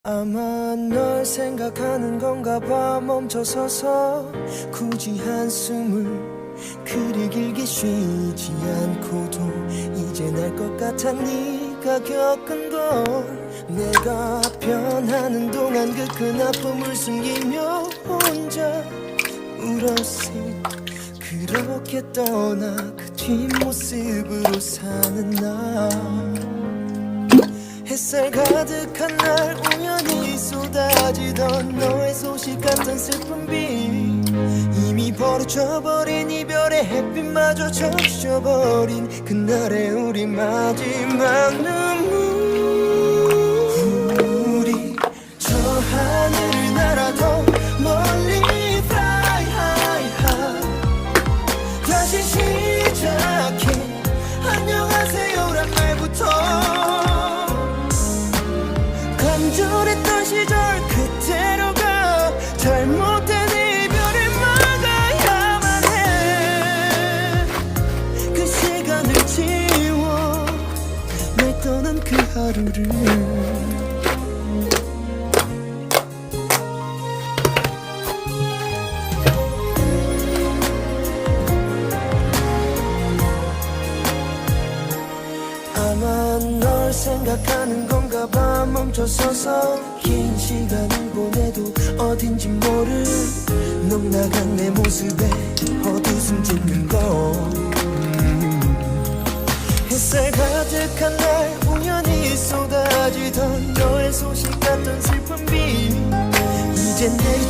아마 널 생각하는 건가 봐. 멈춰서서 굳이 한숨을 그리 길게 쉬지 않고도 이제 날 것 같아. 네가 겪은 걸 내가 변하는 동안 그 큰 아픔을 숨기며 혼자 울었을 그렇게 떠나 그 뒷모습으로 사는 나. 햇살 가득한 날 우연히 쏟아지던 너의 소식 같은 슬픈 비, 이미 버려져버린 이별의 햇빛마저 적셔버린 그날의 우리 마지막 눈물. 우리 저 하늘을 날아 더 멀리 fly high high. 다시 시작해 안녕하세요란 말부터. 간절했던 시절 그대로 가. 잘못된 이별을 막아야만 해. 그 시간을 지워 날 떠난 그 하루를. 아마 널 생각하는 건가 봐. 멈춰서서 긴 시간을 보내도 어딘지 모를 넋 나간 내 모습에 어두숨 짓는 거. 햇살 가득한 날 우연히 쏟아지던 너의 소식 같던 슬픈 비, 이젠 내